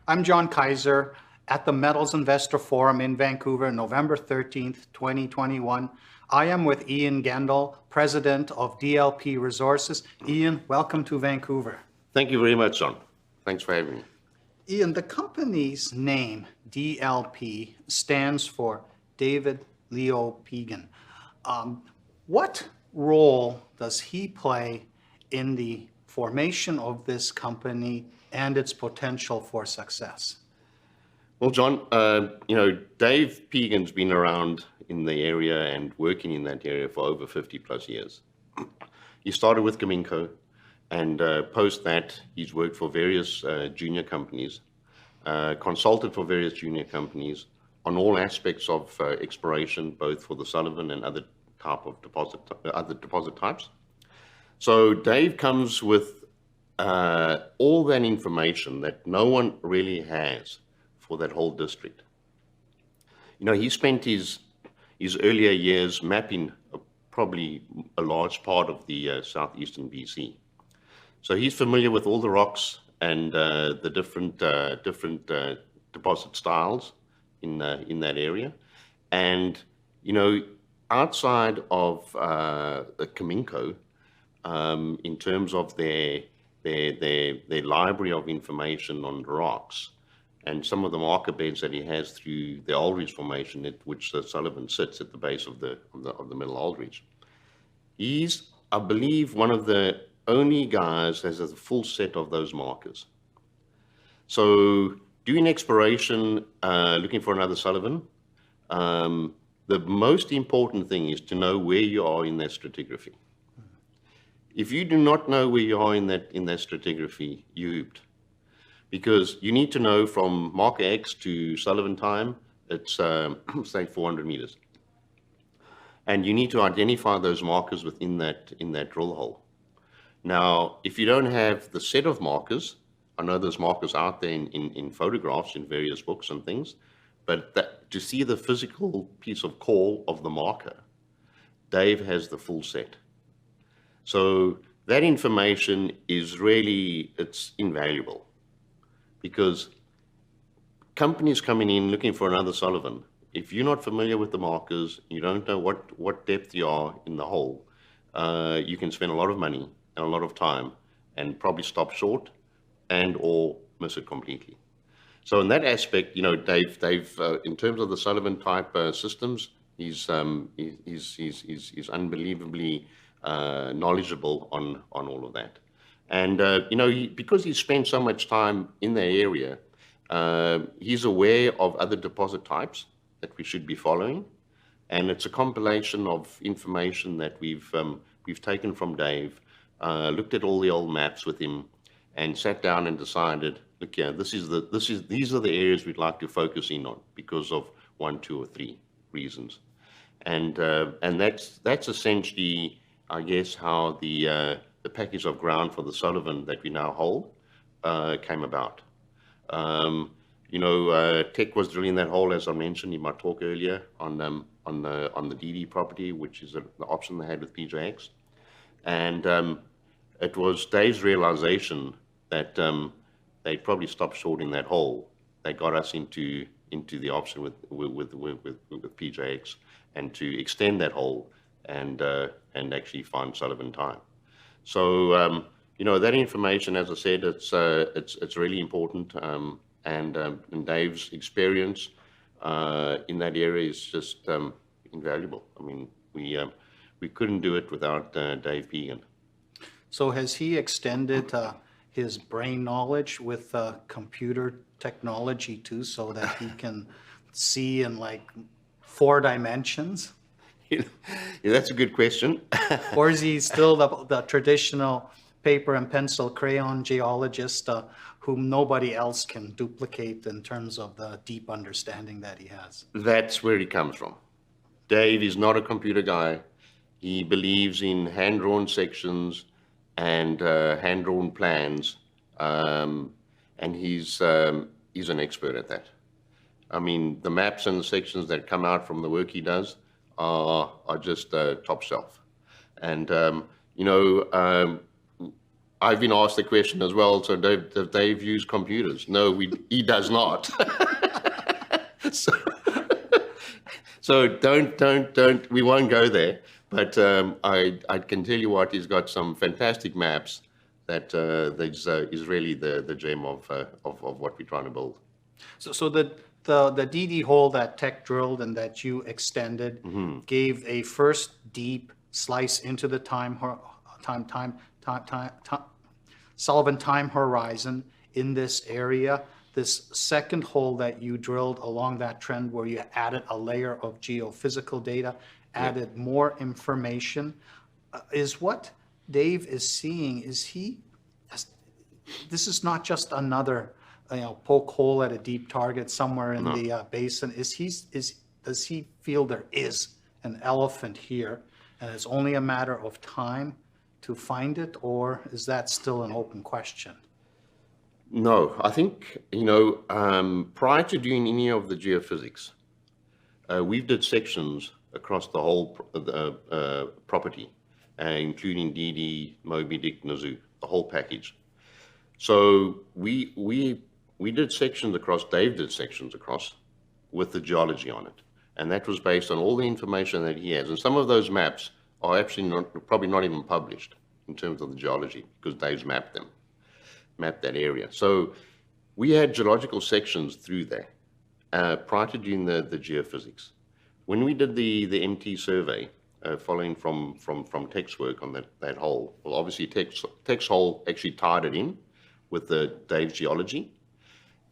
I'm John Kaiser at the Metals Investor Forum in Vancouver, November 13th, 2021. I am with Ian Gendall, President of DLP Resources. Ian, welcome to Vancouver. Thank you very much, John. Thanks for having me. Ian, the company's name, DLP, stands for David Leo Pegan. What role does he play in the formation of this company and its potential for success? Well, John, Dave Pegan's been around in the area and working in that area for over 50 plus years. He started with Caminco, and post that, he's worked for various junior companies, consulted for various junior companies on all aspects of exploration, both for the Sullivan and other deposit types. So Dave comes with all that information that no one really has for that whole district. He spent his earlier years mapping probably a large part of the southeastern BC. So he's familiar with all the rocks and the different deposit styles in that area. And outside of the Caminco, in terms of their library of information on the rocks and some of the marker beds that he has through the Aldridge Formation, at which the Sullivan sits at the base of the Middle Aldridge. He's, I believe, one of the only guys that has a full set of those markers. So doing exploration, looking for another Sullivan, the most important thing is to know where you are in that stratigraphy. If you do not know where you are in that stratigraphy, you're hooped. Because you need to know from marker X to Sullivan time, it's say 400 meters. And you need to identify those markers within that drill hole. Now, if you don't have the set of markers, I know there's markers out there in photographs in various books and things, but to see the physical piece of core of the marker, Dave has the full set. So that information is really, it's invaluable, because companies coming in looking for another Sullivan, if you're not familiar with the markers, you don't know what depth you are in the hole, you can spend a lot of money and a lot of time and probably stop short and or miss it completely. So in that aspect, Dave, in terms of the Sullivan type systems, he's unbelievably knowledgeable on all of that. And because he spent so much time in the area, he's aware of other deposit types that we should be following, and it's a compilation of information that we've taken from Dave, looked at all the old maps with him, and sat down and decided, look, yeah, these are the areas we'd like to focus in on because of 1, 2, or 3 reasons, and that's essentially, I guess, how the package of ground for the Sullivan that we now hold came about. Teck was drilling that hole, as I mentioned in my talk earlier, on the DD property, which is the option they had with PJX, and it was Dave's realization that they probably stopped short in that hole. They got us into the option with PJX, and to extend that hole and actually find Sullivan time. So that information, as I said, it's really important, and Dave's experience in that area is just invaluable. I mean, we couldn't do it without Dave Pegan. So has he extended his brain knowledge with computer technology too, so that he can see in like 4 dimensions? Yeah, that's a good question. Or is he still the traditional paper and pencil crayon geologist whom nobody else can duplicate in terms of the deep understanding that he has? That's where he comes from. Dave is not a computer guy. He believes in hand-drawn sections and hand-drawn plans, and he's an expert at that. I mean, the maps and the sections that come out from the work he does are just top shelf. And I I've been asked the question as well. So does Dave use computers? No, he does not. so, so don't. We won't go there. But I can tell you what, he's got some fantastic maps that is really the gem of what we're trying to build. So the DD hole that Tech drilled and that you extended gave a first deep slice into the Sullivan time horizon in this area. This second hole that you drilled along that trend where you added a layer of geophysical data, added more information, is what Dave is seeing. This is not just another poke hole at a deep target somewhere in the basin. Does he feel there is an elephant here and it's only a matter of time to find it, or is that still an open question? No, I think, prior to doing any of the geophysics, we've did sections across the whole property, including DD, Moby Dick, Nazoo, the whole package. So we did sections across, Dave did sections across with the geology on it. And that was based on all the information that he has. And some of those maps are actually probably not even published in terms of the geology, because Dave's mapped that area. So we had geological sections through there prior to doing the geophysics. When we did the MT survey, following from Tech's work on that hole, well, obviously Tech's hole actually tied it in with the Dave's geology,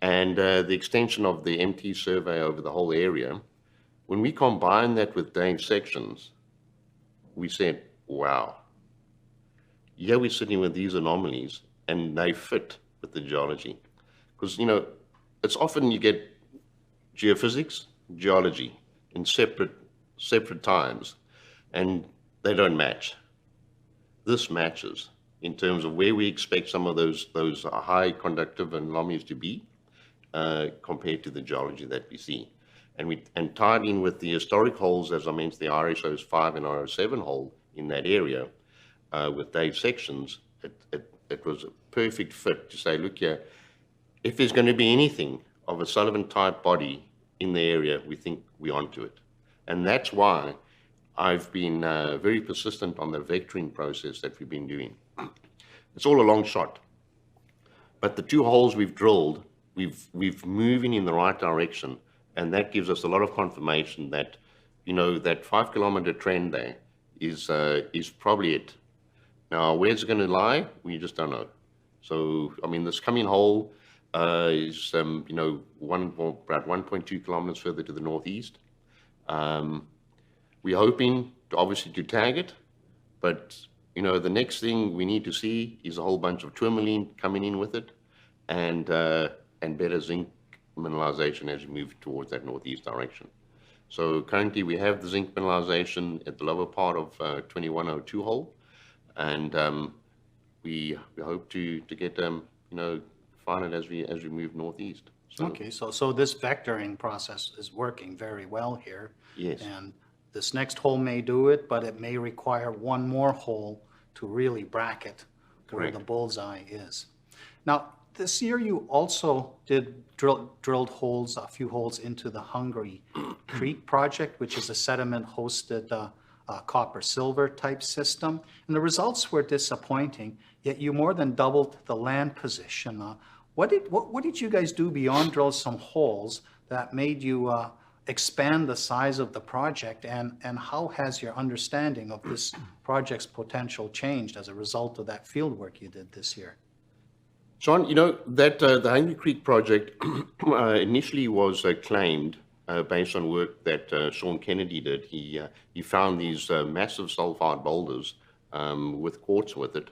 and the extension of the MT survey over the whole area. When we combined that with Dave's sections, we said, wow, yeah, we're sitting with these anomalies and they fit with the geology. Because, it's often you get geophysics, geology in separate times, and they don't match. This matches in terms of where we expect some of those high conductive anomalies to be compared to the geology that we see. And tied in with the historic holes, as I mentioned, the RSO's 5 and RO7 hole in that area, with Dave's sections, it was a perfect fit to say, look here, if there's going to be anything of a Sullivan-type body in the area, we think we're onto it. And that's why I've been very persistent on the vectoring process that we've been doing. It's all a long shot. But the 2 holes we've drilled, we've moving in the right direction. And that gives us a lot of confirmation that, that 5-kilometer trend there is probably it. Now, where's it going to lie? We just don't know. So, this coming hole is, about 1.2 kilometers further to the northeast. We're hoping to tag it, but, the next thing we need to see is a whole bunch of tourmaline coming in with it, and better zinc mineralization as we move towards that northeast direction. So currently we have the zinc mineralization at the lower part of 2102 hole, and we hope to get find it as we move northeast. So, okay, so this vectoring process is working very well here. Yes. And this next hole may do it, but it may require one more hole to really bracket where Correct. the bullseye is. Now, this year you also drilled holes, a few holes into the Hungary Creek project, which is a sediment-hosted copper-silver type system. And the results were disappointing, yet you more than doubled the land position. What did you guys do beyond drill some holes that made you expand the size of the project, and how has your understanding of this project's potential changed as a result of that field work you did this year? John, that the Hungry Creek project initially was claimed based on work that Sean Kennedy did. He found these massive sulfide boulders with quartz with it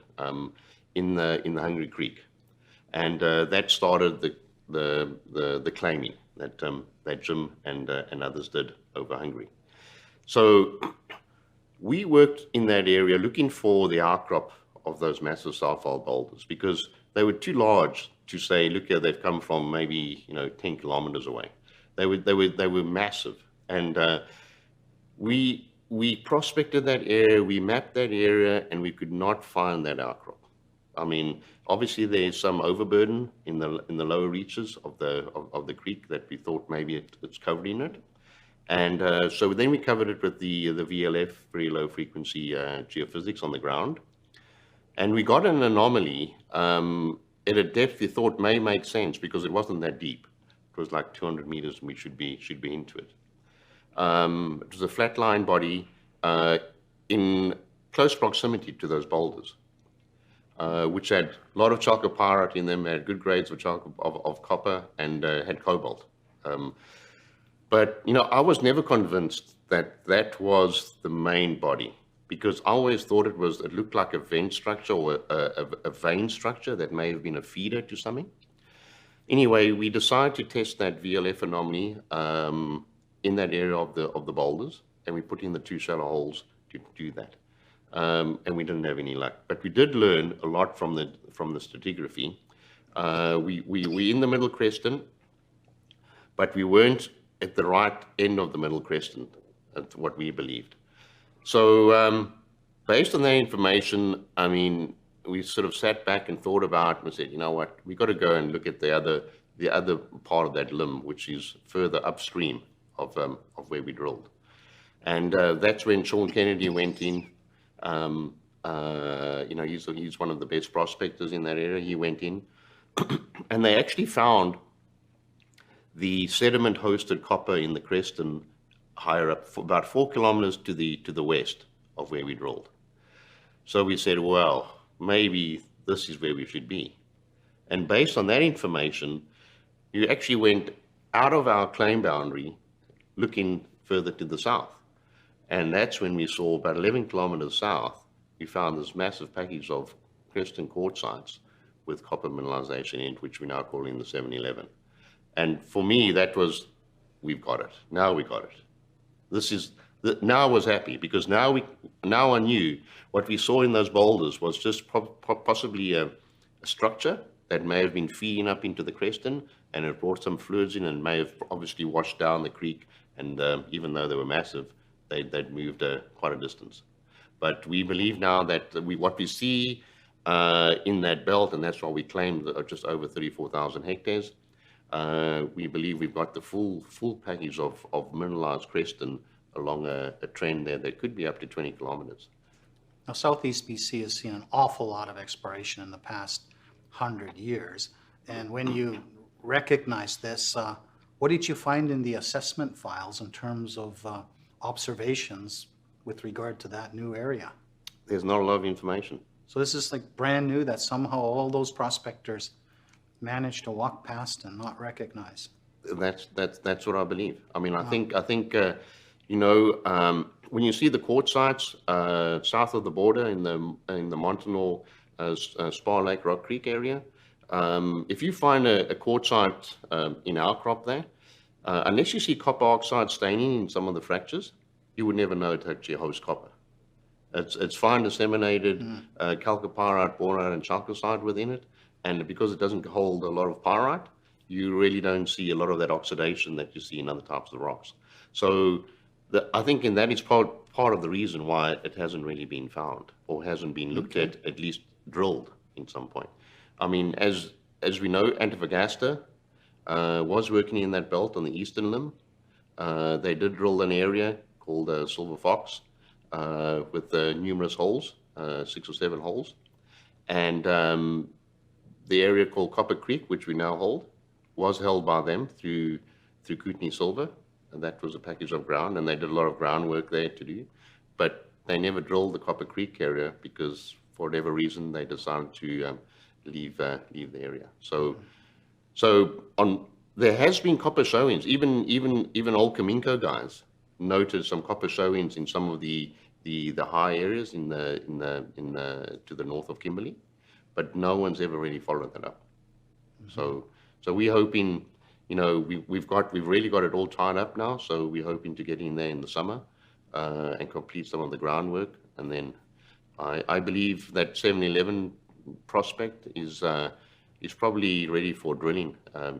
in the Hungry Creek, and that started the claiming that Jim and others did over Hungary. So we worked in that area looking for the outcrop of those massive sulfide boulders, because they were too large to say, look here, they've come from maybe 10 kilometers away. They were massive, and we prospected that area, we mapped that area, and we could not find that outcrop. I mean, obviously there's some overburden in the lower reaches of the creek that we thought maybe it's covering it. And so then we covered it with the VLF, very low frequency geophysics on the ground. And we got an anomaly at a depth we thought may make sense because it wasn't that deep. It was like 200 meters and we should be into it. It was a flatline body in close proximity to those boulders, which had a lot of chalcopyrite in them, had good grades of copper, and had cobalt. But, you know, I was never convinced that that was the main body, because I always thought it looked like a vent structure or a vein structure that may have been a feeder to something. Anyway, we decided to test that VLF anomaly in that area of the boulders, and we put in the 2 shallow holes to do that. And we didn't have any luck, but we did learn a lot from the stratigraphy. We in the middle creston, but we weren't at the right end of the middle creston, at what we believed. So based on that information, I mean, we sort of sat back and thought about it and said, you know what, we got to go and look at the other part of that limb, which is further upstream of where we drilled. And that's when Sean Kennedy went in. You know, he's one of the best prospectors in that area. He went in, and they actually found the sediment-hosted copper in the creston higher up, for about 4 kilometers to the west of where we drilled. So we said, well, maybe this is where we should be. And based on that information, you actually went out of our claim boundary, looking further to the south. And that's when we saw about 11 kilometers south, we found this massive package of creston quartzites with copper mineralization in it, which we now call in the 711. And for me, that was, we've got it. Now we got it. Now I was happy, because now I knew what we saw in those boulders was just possibly a structure that may have been feeding up into the creston, and it brought some fluids in and may have obviously washed down the creek. And even though they were massive, they'd moved quite a distance. But we believe now that what we see in that belt, and that's why we claim just over 34,000 hectares, we believe we've got the full package of mineralized creston along a trend there that could be up to 20 kilometers. Now, Southeast BC has seen an awful lot of exploration in the past 100 years. And when you recognize this, what did you find in the assessment files in terms of observations with regard to that new area? There's not a lot of information. So this is like brand new that somehow all those prospectors managed to walk past and not recognize. That's what I believe. I mean, I think you know, when you see the quartzites south of the border in the Montanore, Spar Lake, Rock Creek area, if you find a quartzite in our crop there, unless you see copper oxide staining in some of the fractures, you would never know it actually hosts copper. It's fine disseminated chalcopyrite, borate, and chalcocite within it, and because it doesn't hold a lot of pyrite, you really don't see a lot of that oxidation that you see in other types of rocks. So I think in that is part of the reason why it hasn't really been found, or hasn't been looked at least drilled in some point. I mean, as we know, Antofagasta was working in that belt on the eastern limb. They did drill an area called Silver Fox with numerous holes, 6 or 7 holes. And the area called Copper Creek, which we now hold, was held by them through Kootenai Silver. And that was a package of ground, and they did a lot of groundwork there to do. But they never drilled the Copper Creek area because, for whatever reason, they decided to leave the area. So there has been copper showings. Even old Kaminko guys noted some copper showings in some of the high areas to the north of Kimberley, but no one's ever really followed that up. So we're hoping, you know, we've really got it all tied up now. So we're hoping to get in there in the summer and complete some of the groundwork, and then I believe that 711 prospect is probably ready for drilling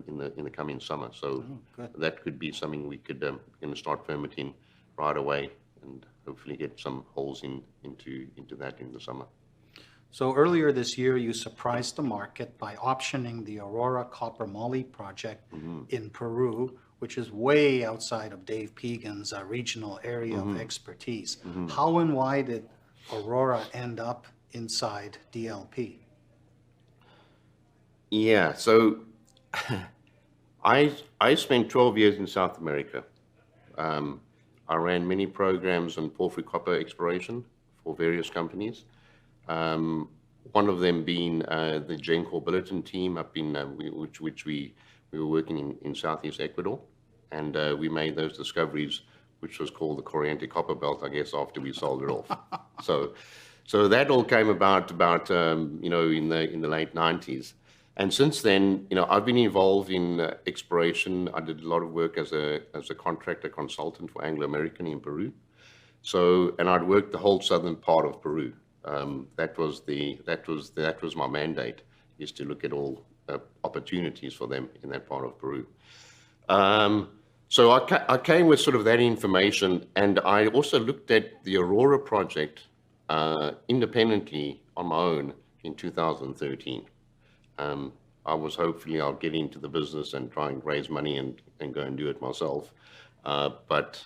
in the coming summer. So that could be something we could start permitting right away, and hopefully get some holes into that in the summer. So earlier this year, you surprised the market by optioning the Aurora Copper Moly project in Peru, which is way outside of Dave Pegan's regional area of expertise. How and why did Aurora end up inside DLP? Yeah, so I spent 12 years in South America. I ran many programs on porphyry copper exploration for various companies. One of them being the Gendall Bulletin team up in which we were working in southeast Ecuador, and we made those discoveries, which was called the Corriente Copper Belt, I guess, after we sold it off. So that all came about you know, in the late 90s. And since then, you know, I've been involved in exploration. I did a lot of work as a contractor consultant for Anglo American in Peru. So, and I'd worked the whole southern part of Peru. That was my mandate, is to look at all opportunities for them in that part of Peru. So I came with sort of that information, and I also looked at the Aurora project independently on my own in 2013. I was hopefully I'll get into the business and try and raise money and go and do it myself. But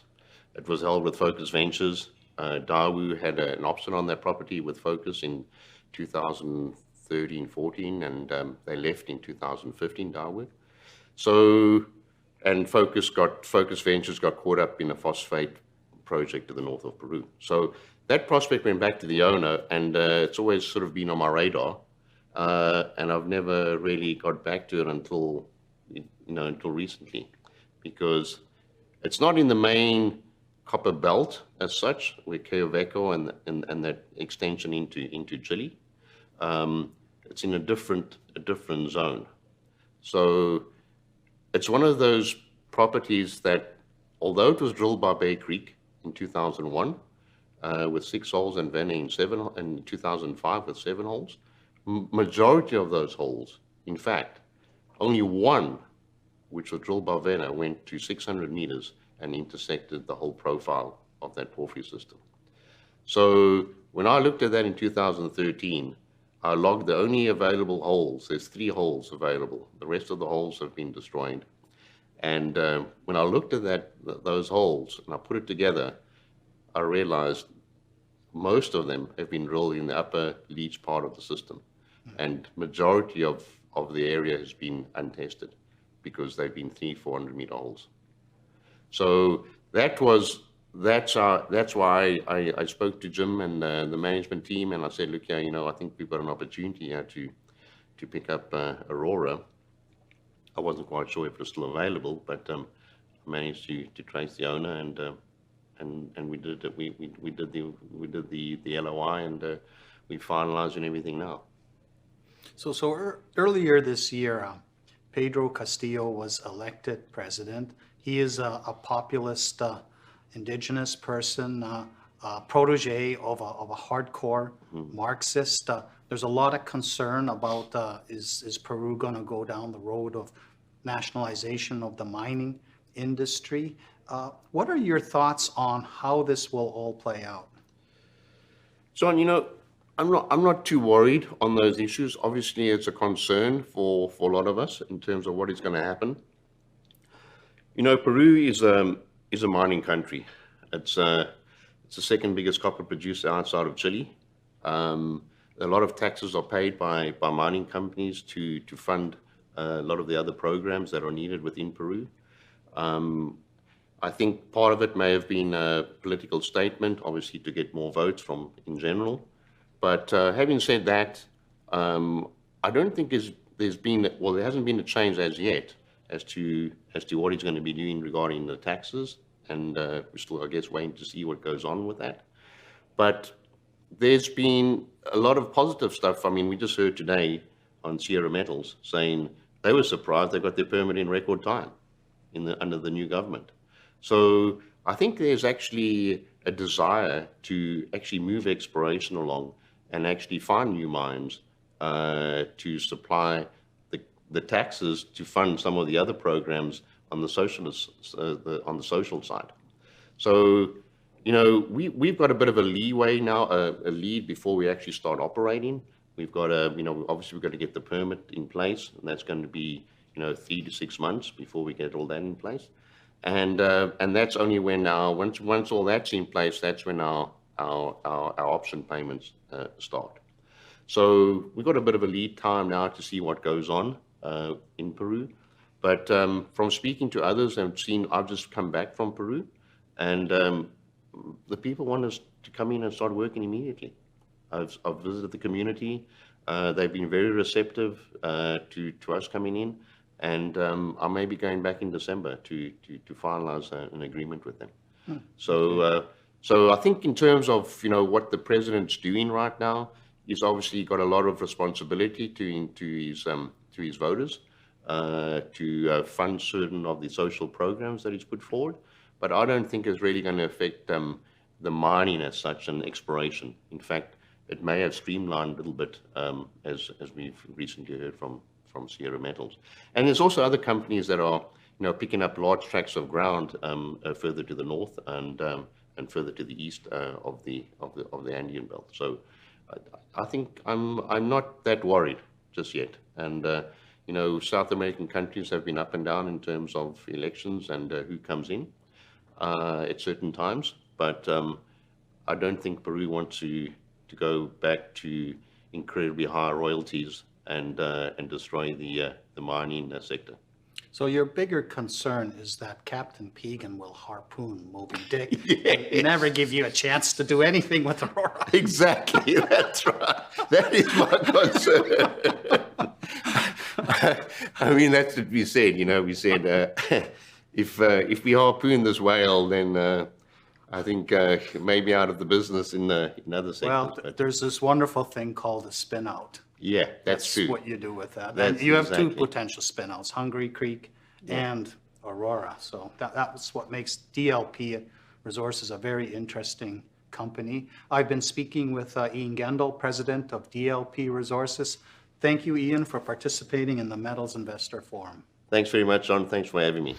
it was held with Focus Ventures. Daewoo had an option on that property with Focus in 2013-14, and they left in 2015, Daewoo. So, and Focus Ventures got caught up in a phosphate project to the north of Peru. So that prospect went back to the owner, and it's always sort of been on my radar. And I've never really got back to it until recently, because it's not in the main copper belt as such, with Quellaveco and that extension into Chile. It's in a different zone. So it's one of those properties that, although it was drilled by Bay Creek in 2001 with 6 holes and Vena in 2005 with 7 holes, majority of those holes, in fact, only one, which was drilled by Vena, went to 600 meters and intersected the whole profile of that porphyry system. So when I looked at that in 2013, I logged the only available holes. There's 3 holes available. The rest of the holes have been destroyed. And when I looked at those holes and I put it together, I realized most of them have been drilled in the upper leach part of the system. And majority of the area has been untested because they've been 300-400 meter holes. So that's why I spoke to Jim and the management team, and I said, look, yeah, you know, I think we've got an opportunity here to pick up Aurora. I wasn't quite sure if it was still available, but I managed to trace the owner, and we did it. We did the LOI, and we finalized and everything now. So earlier this year, Pedro Castillo was elected president. He is a populist, indigenous person, protege of a hardcore Marxist. There's a lot of concern about is Peru going to go down the road of nationalization of the mining industry? What are your thoughts on how this will all play out? John, you know, I'm not too worried on those issues. Obviously, it's a concern for a lot of us in terms of what is going to happen. You know, Peru is a mining country. It's the second biggest copper producer outside of Chile. A lot of taxes are paid by mining companies to fund a lot of the other programs that are needed within Peru. I think part of it may have been a political statement, obviously to get more votes from in general. But having said that, I don't think there hasn't been a change as yet as to what he's going to be doing regarding the taxes, and we're still, I guess, waiting to see what goes on with that. But there's been a lot of positive stuff. I mean, we just heard today on Sierra Metals saying they were surprised they got their permit in record time under the new government. So I think there's actually a desire to actually move exploration along and actually find new mines to supply the taxes to fund some of the other programs on the social side. So, we've got a bit of a leeway now, a lead before we actually start operating. We've got obviously we've got to get the permit in place, and that's going to be, 3 to 6 months before we get all that in place. And that's only when once all that's in place, that's when our option payments start. So we've got a bit of a lead time now to see what goes on in Peru. But from speaking to others, I've just come back from Peru, and the people want us to come in and start working immediately. I've visited the community. They've been very receptive to us coming in, and I may be going back in December to finalize an agreement with them. So I think in terms of what the president's doing right now, he's obviously got a lot of responsibility to his voters, to fund certain of the social programs that he's put forward. But I don't think it's really going to affect the mining as such and exploration. In fact, it may have streamlined a little bit, as we've recently heard from Sierra Metals. And there's also other companies that are picking up large tracts of ground further to the north and further to the east of the Andean belt. So I think I'm not that worried just yet. And South American countries have been up and down in terms of elections and who comes in at certain times. But I don't think Peru wants to go back to incredibly high royalties and destroy the mining sector. So your bigger concern is that Captain Pegan will harpoon Moby Dick Yes. and never give you a chance to do anything with Aurora. Exactly, that's right. That is my concern. I mean, that's what we said. We said if we harpoon this whale, then I think maybe out of the business in other sectors. Well, there's this wonderful thing called a spin out. Yeah, that's true. What you do with that. That's And you have two exactly. potential spin outs, Hungry Creek and Aurora. So that's what makes DLP Resources a very interesting company. I've been speaking with Ian Gendall, president of DLP Resources. Thank you, Ian, for participating in the Metals Investor Forum. Thanks very much, John. Thanks for having me.